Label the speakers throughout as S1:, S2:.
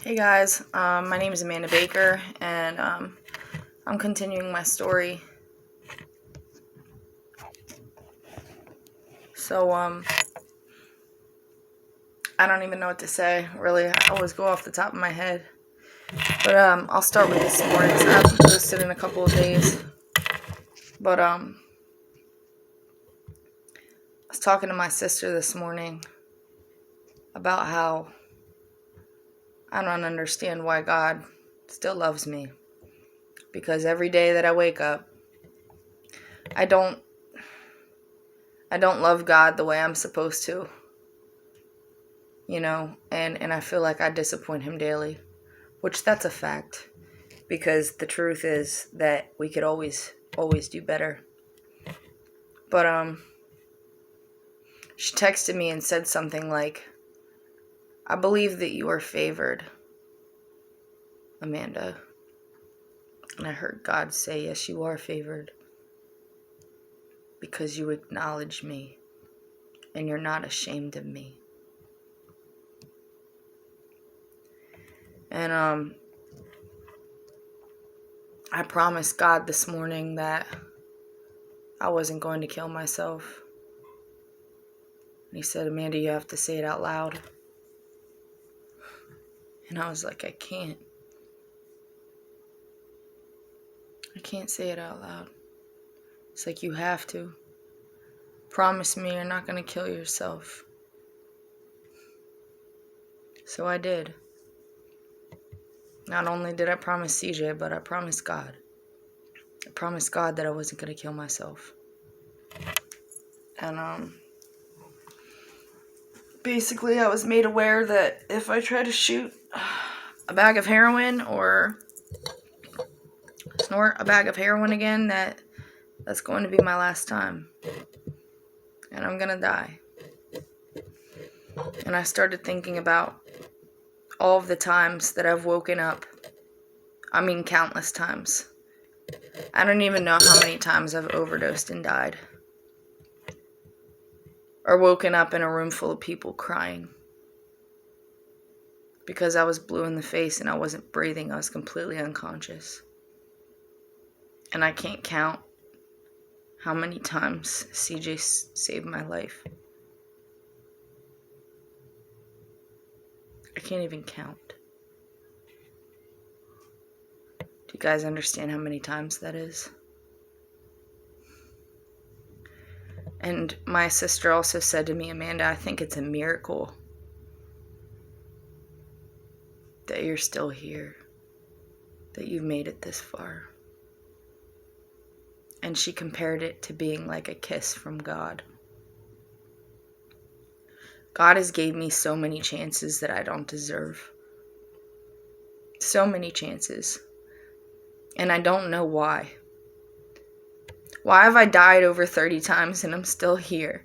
S1: Hey guys, my name is Amanda Baker, and I'm continuing my story. So, I don't even know what to say, really. I always go off the top of my head. But, I'll start with this morning, so I haven't posted in a couple of days. But, I was talking to my sister this morning about how I don't understand why God still loves me. Because every day that I wake up, I don't love God the way I'm supposed to. And I feel like I disappoint him daily, which that's a fact, because the truth is that we could always do better. But she texted me and said something like, "I believe that you are favored, Amanda." And I heard God say, "Yes, you are favored, because you acknowledge me and you're not ashamed of me." And I promised God this morning that I wasn't going to kill myself. And he said, "Amanda, you have to say it out loud." And I was like, I can't say it out loud. It's like, you have to. Promise me you're not going to kill yourself. So I did. Not only did I promise CJ, but I promised God. I promised God that I wasn't going to kill myself. And basically I was made aware that if I try to shoot a bag of heroin or snort a bag of heroin again, that's going to be my last time. And I'm going to die. And I started thinking about all of the times that I've woken up. I mean, countless times. I don't even know how many times I've overdosed and died. Or woken up in a room full of people crying. Because I was blue in the face and I wasn't breathing. I was completely unconscious. And I can't count how many times CJ saved my life. I can't even count. Do you guys understand how many times that is? And my sister also said to me, "Amanda, I think it's a miracle that you're still here, that you've made it this far." And she compared it to being like a kiss from God. God has gave me so many chances that I don't deserve. So many chances. And I don't know why. Why have I died over 30 times and I'm still here?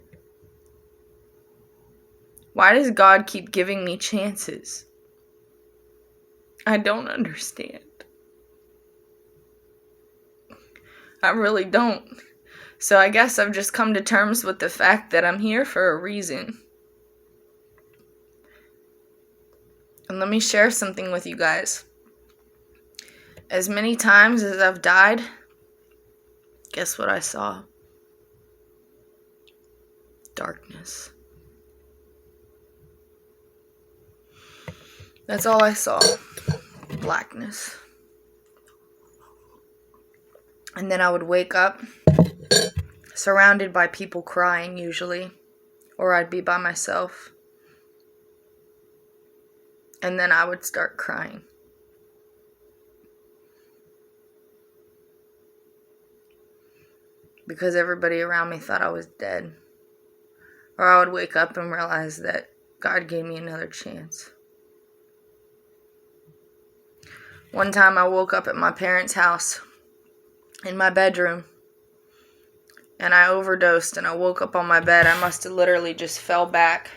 S1: Why does God keep giving me chances? I don't understand. I really don't. So I guess I've just come to terms with the fact that I'm here for a reason. And let me share something with you guys. As many times as I've died, guess what I saw? Darkness. That's all I saw. Blackness. And then I would wake up surrounded by people crying usually, or I'd be by myself. And then I would start crying. Because everybody around me thought I was dead. Or I would wake up and realize that God gave me another chance. One time I woke up at my parents' house in my bedroom. And I overdosed and I woke up on my bed. I must have literally just fell back.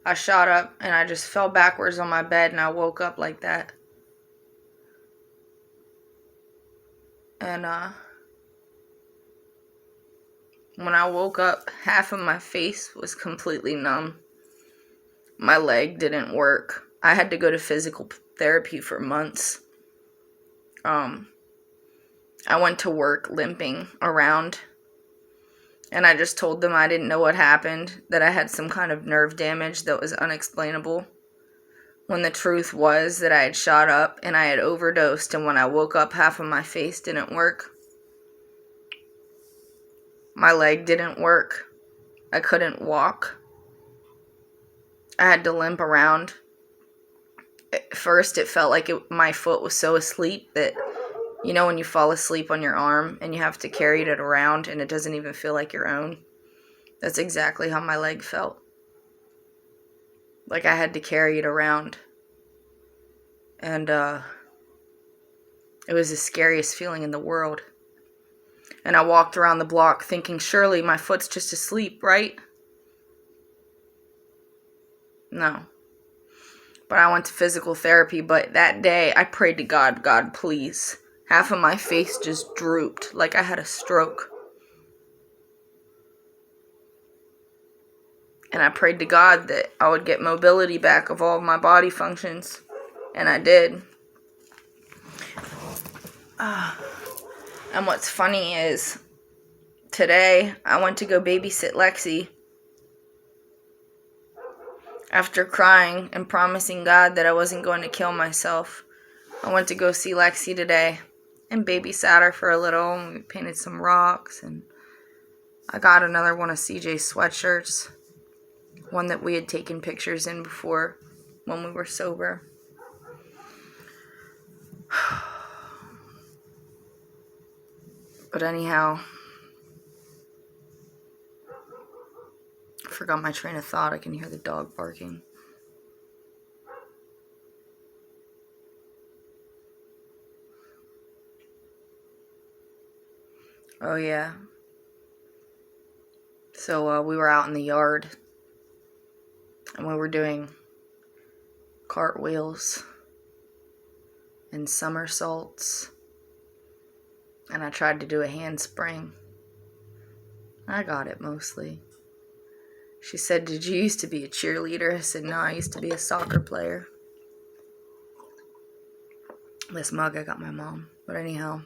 S1: I shot up and I just fell backwards on my bed and I woke up like that. And when I woke up, half of my face was completely numb. My leg didn't work. I had to go to physical therapy for months. I went to work limping around, and I just told them I didn't know what happened, that I had some kind of nerve damage that was unexplainable, when the truth was that I had shot up and I had overdosed, and when I woke up, half of my face didn't work. My leg didn't work. I couldn't walk. I had to limp around. At first, it felt like my foot was so asleep that, you know, when you fall asleep on your arm and you have to carry it around and it doesn't even feel like your own? That's exactly how my leg felt. Like I had to carry it around. And it was the scariest feeling in the world. And I walked around the block thinking, surely my foot's just asleep, right? No. But I went to physical therapy, but that day I prayed to God, God, please. Half of my face just drooped like I had a stroke. And I prayed to God that I would get mobility back of all of my body functions. And I did. And what's funny is, today I went to go babysit Lexi. After crying and promising God that I wasn't going to kill myself, I went to go see Lexi today and babysat her for a little, and we painted some rocks, and I got another one of CJ's sweatshirts, one that we had taken pictures in before when we were sober. But anyhow, I forgot my train of thought. I can hear the dog barking. Oh yeah. So we were out in the yard, and we were doing cartwheels and somersaults, and I tried to do a handspring. I got it mostly. She said, did you used to be a cheerleader? I said, no, I used to be a soccer player. This mug I got my mom. But anyhow,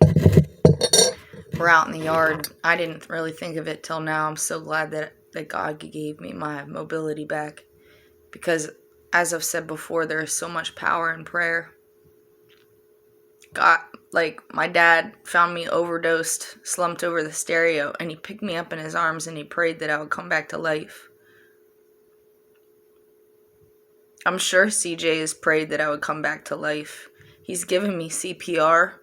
S1: we're out in the yard. I didn't really think of it till now. I'm so glad that God gave me my mobility back. Because, as I've said before, there is so much power in prayer. God, like, my dad found me overdosed, slumped over the stereo, and he picked me up in his arms and he prayed that I would come back to life. I'm sure CJ has prayed that I would come back to life. He's given me CPR.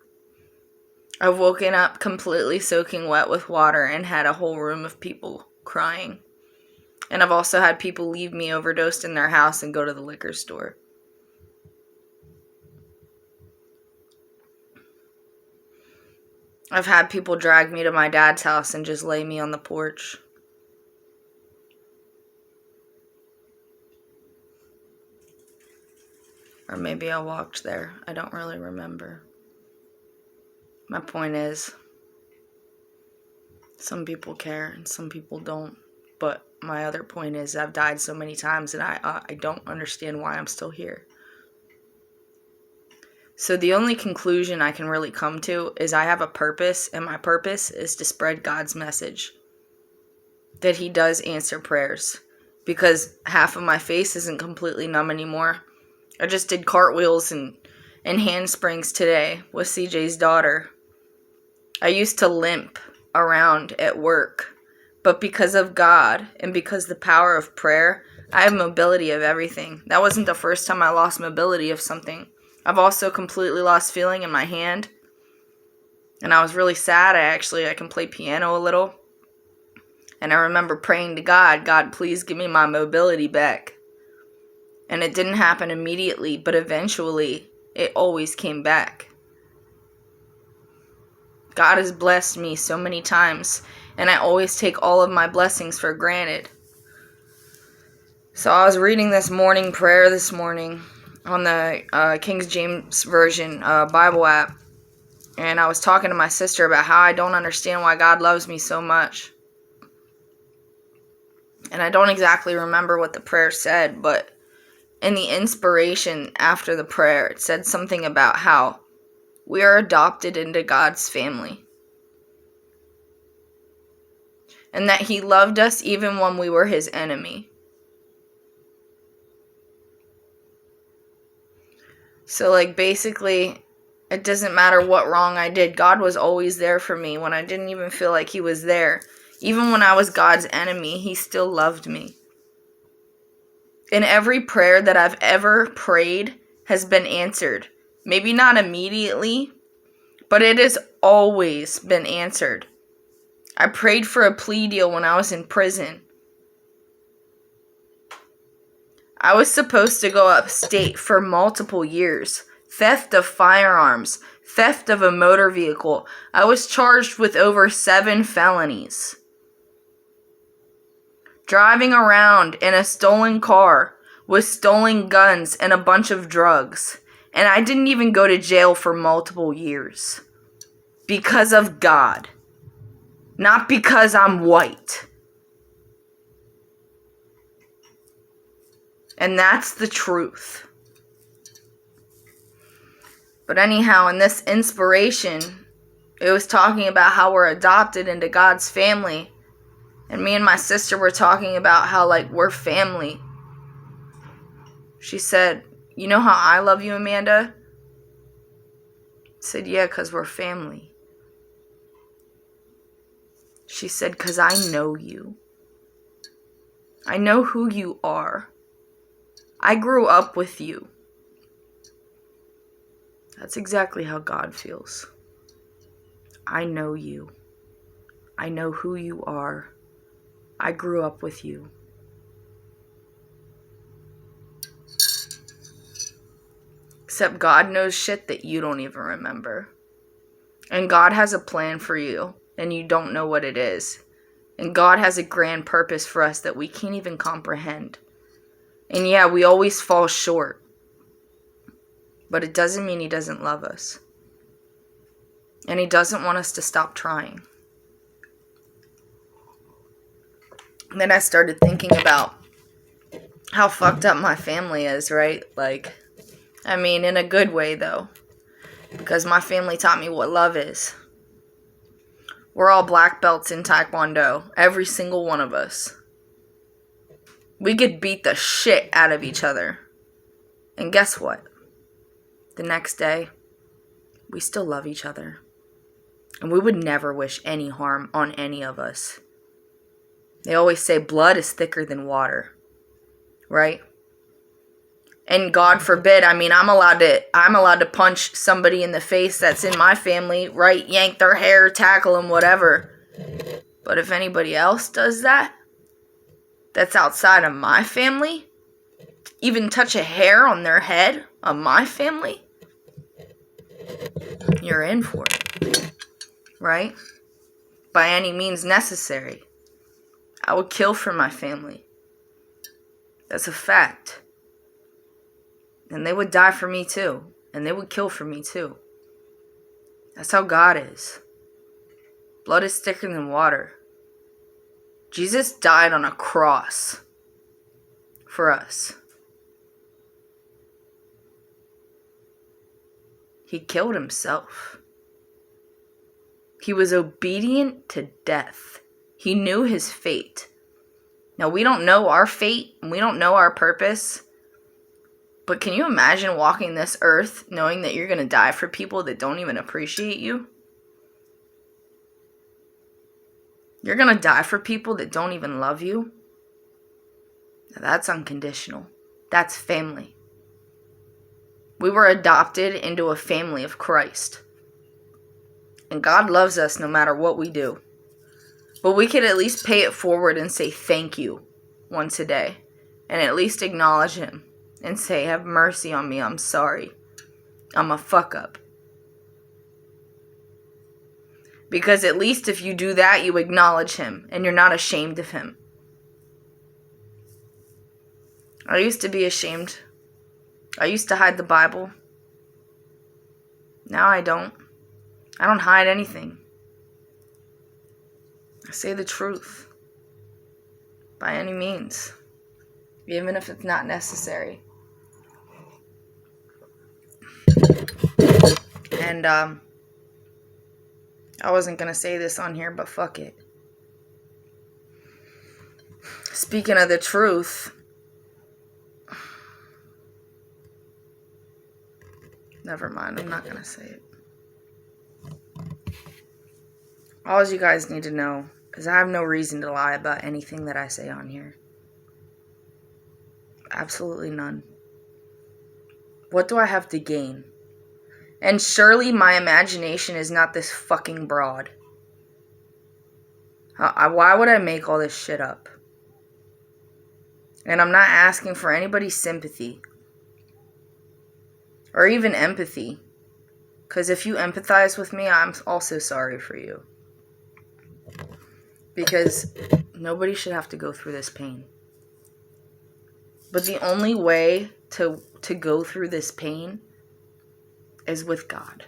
S1: I've woken up completely soaking wet with water and had a whole room of people crying. And I've also had people leave me overdosed in their house and go to the liquor store. I've had people drag me to my dad's house and just lay me on the porch. Or maybe I walked there. I don't really remember. My point is, some people care and some people don't. But my other point is, I've died so many times and I don't understand why I'm still here. So the only conclusion I can really come to is I have a purpose, and my purpose is to spread God's message. That He does answer prayers. Because half of my face isn't completely numb anymore. I just did cartwheels and handsprings today with CJ's daughter. I used to limp around at work. But because of God and because the power of prayer, I have mobility of everything. That wasn't the first time I lost mobility of something. I've also completely lost feeling in my hand. And I was really sad. I can play piano a little. And I remember praying to God, God, please give me my mobility back. And it didn't happen immediately, but eventually it always came back. God has blessed me so many times, and I always take all of my blessings for granted. So I was reading this morning prayer this morning on the King James Version Bible app, and I was talking to my sister about how I don't understand why God loves me so much. And I don't exactly remember what the prayer said, but in the inspiration after the prayer, it said something about how we are adopted into God's family. And that he loved us even when we were his enemy. So, like, basically, it doesn't matter what wrong I did. God was always there for me when I didn't even feel like he was there. Even when I was God's enemy, he still loved me. And every prayer that I've ever prayed has been answered. Maybe not immediately, but it has always been answered. I prayed for a plea deal when I was in prison. I was supposed to go upstate for multiple years. Theft of firearms, theft of a motor vehicle. I was charged with over 7 felonies. Driving around in a stolen car with stolen guns and a bunch of drugs. And I didn't even go to jail for multiple years. Because of God. Not because I'm white. And that's the truth. But anyhow, in this inspiration, it was talking about how we're adopted into God's family. And me and my sister were talking about how, like, we're family. She said, "You know how I love you, Amanda?" I said, "Yeah, 'cause we're family." She said, "'Cause I know you. I know who you are. I grew up with you." That's exactly how God feels. I know you. I know who you are. I grew up with you. Except God knows shit that you don't even remember. And God has a plan for you, and you don't know what it is. And God has a grand purpose for us that we can't even comprehend. And yeah, we always fall short. But it doesn't mean he doesn't love us. And he doesn't want us to stop trying. And then I started thinking about how fucked up my family is, right? Like, I mean, in a good way, though. Because my family taught me what love is. We're all black belts in Taekwondo. Every single one of us. We could beat the shit out of each other. And guess what? The next day, we still love each other. And we would never wish any harm on any of us. They always say blood is thicker than water. Right? And God forbid, I mean, I'm allowed to punch somebody in the face that's in my family, right? Yank their hair, tackle them, whatever. But if anybody else does that, that's outside of my family, even touch a hair on their head of my family, you're in for it. Right? By any means necessary. I would kill for my family. That's a fact. And they would die for me too. And they would kill for me too. That's how God is. Blood is thicker than water. Jesus died on a cross for us. He killed himself. He was obedient to death. He knew his fate. Now, we don't know our fate, and we don't know our purpose. But can you imagine walking this earth knowing that you're going to die for people that don't even appreciate you? You're going to die for people that don't even love you? Now, that's unconditional. That's family. We were adopted into a family of Christ. And God loves us no matter what we do. But we could at least pay it forward and say thank you once a day. And at least acknowledge him. And say, have mercy on me, I'm sorry. I'm a fuck up. Because at least if you do that, you acknowledge him. And you're not ashamed of him. I used to be ashamed. I used to hide the Bible. Now I don't. I don't hide anything. I say the truth. By any means. Even if it's not necessary. And I wasn't going to say this on here, but fuck it. Speaking of the truth, never mind, I'm not going to say it. All you guys need to know is I have no reason to lie about anything that I say on here. Absolutely none. What do I have to gain? And surely my imagination is not this fucking broad. Why would I make all this shit up? And I'm not asking for anybody's sympathy. Or even empathy. Because if you empathize with me, I'm also sorry for you. Because nobody should have to go through this pain. But the only way to go through this pain is with God.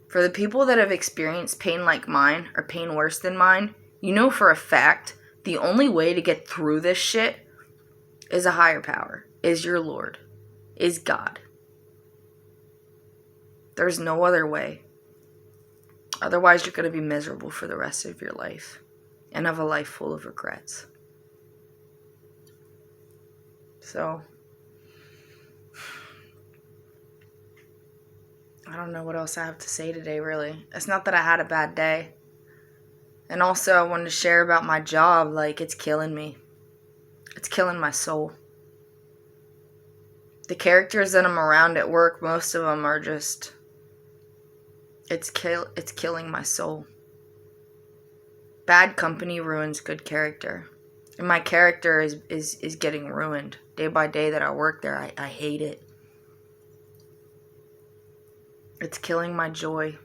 S1: For the people that have experienced pain like mine, or pain worse than mine, you know for a fact, the only way to get through this shit is a higher power, is your Lord, is God. There's no other way. Otherwise, you're going to be miserable for the rest of your life and have a life full of regrets. So, I don't know what else I have to say today, really. It's not that I had a bad day. And also, I wanted to share about my job. Like, it's killing me. It's killing my soul. The characters that I'm around at work, most of them are just... It's killing my soul. Bad company ruins good character. And my character is getting ruined. Day by day that I work there, I hate it. It's killing my joy.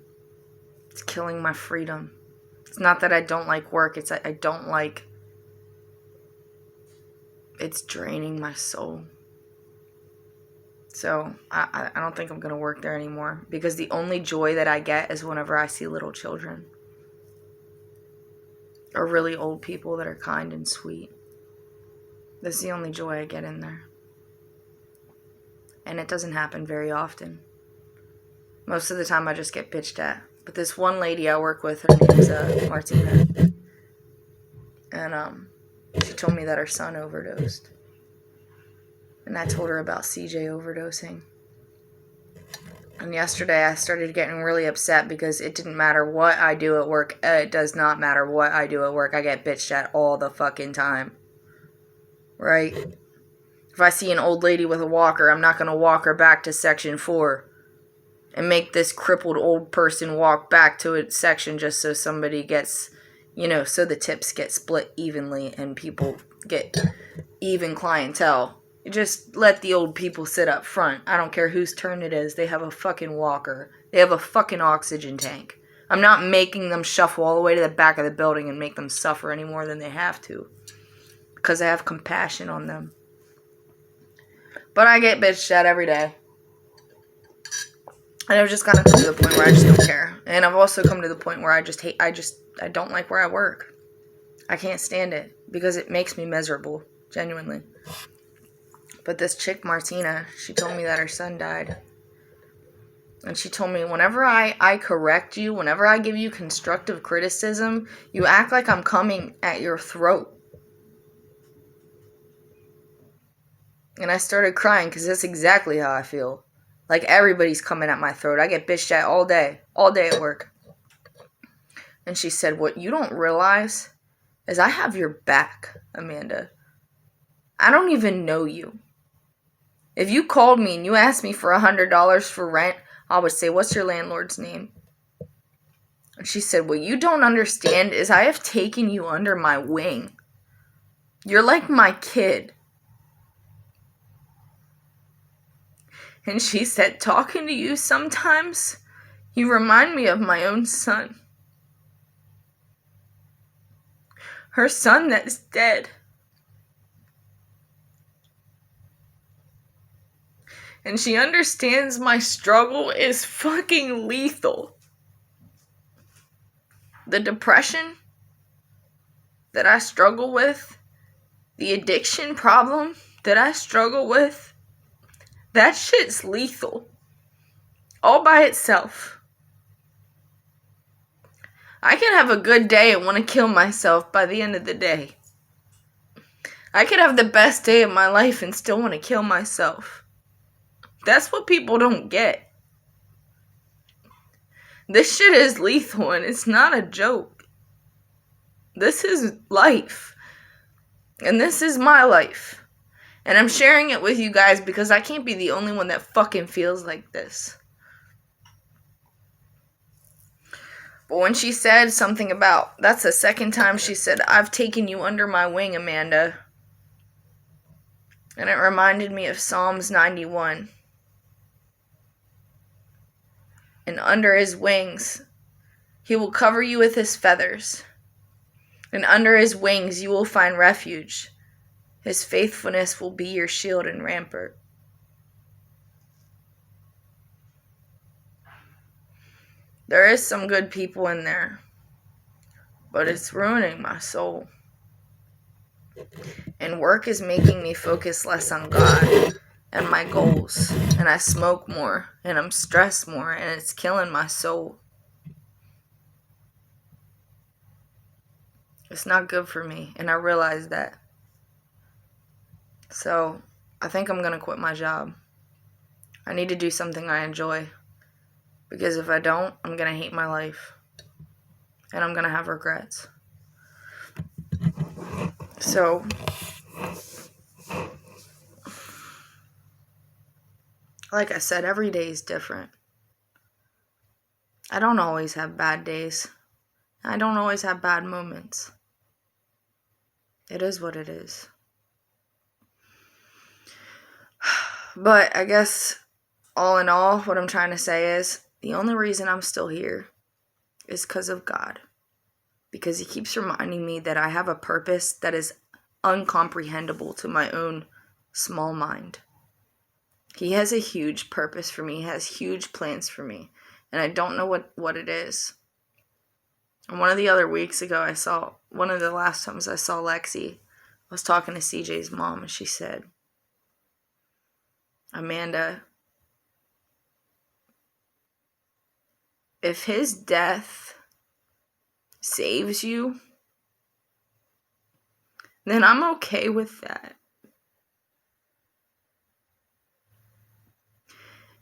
S1: It's killing my freedom. It's not that I don't like work. It's that I don't like... It's draining my soul. So, I don't think I'm going to work there anymore. Because the only joy that I get is whenever I see little children. Or really old people that are kind and sweet. That's the only joy I get in there. And it doesn't happen very often. Most of the time I just get bitched at. But this one lady I work with, her name is Martina. And she told me that her son overdosed. And I told her about CJ overdosing. And yesterday I started getting really upset because it didn't matter what I do at work. It does not matter what I do at work. I get bitched at all the fucking time. Right? If I see an old lady with a walker, I'm not going to walk her back to section 4. And make this crippled old person walk back to a section just so somebody gets, so the tips get split evenly and people get even clientele. You just let the old people sit up front. I don't care whose turn it is. They have a fucking walker. They have a fucking oxygen tank. I'm not making them shuffle all the way to the back of the building and make them suffer any more than they have to. Because I have compassion on them. But I get bitched at every day. And I've just gotten to the point where I just don't care. And I've also come to the point where I don't like where I work. I can't stand it. Because it makes me miserable. Genuinely. But this chick, Martina, she told me that her son died. And she told me, whenever I correct you, whenever I give you constructive criticism, you act like I'm coming at your throat. And I started crying because that's exactly how I feel. Like everybody's coming at my throat. I get bitched at all day at work. And she said, what you don't realize is I have your back, Amanda. I don't even know you. If you called me and you asked me for $100 for rent, I would say, what's your landlord's name? And she said, what you don't understand is I have taken you under my wing. You're like my kid. And she said, talking to you sometimes, you remind me of my own son. Her son that's dead. And she understands my struggle is fucking lethal. The depression that I struggle with, the addiction problem that I struggle with, that shit's lethal. all by itself. I can have a good day and want to kill myself by the end of the day. I could have the best day of my life and still want to kill myself. That's what people don't get. This shit is lethal and it's not a joke. This is life. And this is my life. And I'm sharing it with you guys because I can't be the only one that fucking feels like this. But when she said something about, that's the second time she said, I've taken you under my wing, Amanda. And it reminded me of Psalms 91. And under his wings, he will cover you with his feathers. And under his wings you will find refuge. His faithfulness will be your shield and rampart. There is some good people in there, but it's ruining my soul. And work is making me focus less on God and my goals. And I smoke more, and I'm stressed more, and it's killing my soul. It's not good for me, and I realize that. So, I think I'm going to quit my job. I need to do something I enjoy. Because if I don't, I'm going to hate my life. And I'm going to have regrets. So, like I said, every day is different. I don't always have bad days. I don't always have bad moments. It is what it is. But I guess, all in all, what I'm trying to say is, the only reason I'm still here is because of God. Because he keeps reminding me that I have a purpose that is uncomprehendable to my own small mind. He has a huge purpose for me. He has huge plans for me. And I don't know what it is. And one of the other weeks ago, one of the last times I saw Lexi, I was talking to CJ's mom, and she said, Amanda, if his death saves you, then I'm okay with that.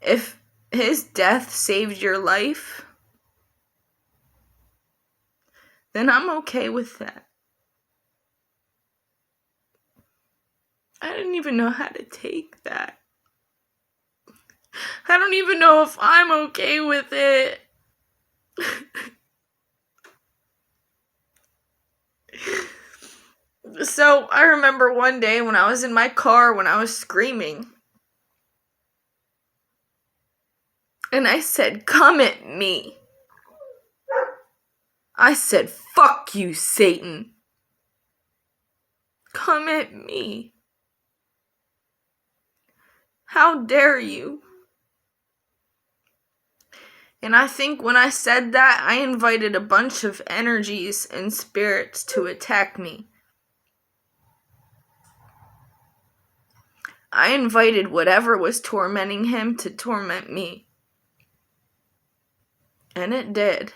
S1: If his death saved your life, then I'm okay with that. I didn't even know how to take that. I don't even know if I'm okay with it. So I remember one day when I was in my car when I was screaming. And I said, come at me. I said, fuck you, Satan. Come at me. How dare you? And I think when I said that, I invited a bunch of energies and spirits to attack me. I invited whatever was tormenting him to torment me. And it did.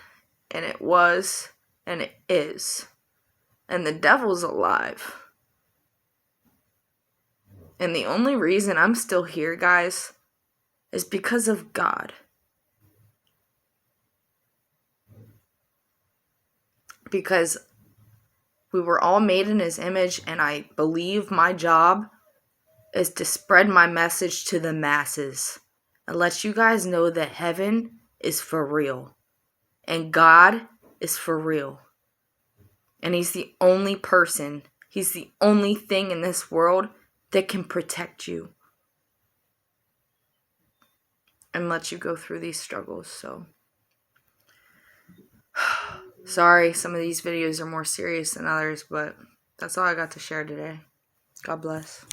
S1: And it was. And it is. And the devil's alive. And the only reason I'm still here, guys, is because of God. Because we were all made in his image, and I believe my job is to spread my message to the masses and let you guys know that heaven is for real and God is for real. And he's the only person, he's the only thing in this world that can protect you and let you go through these struggles. So sorry, some of these videos are more serious than others, but that's all I got to share today. God bless.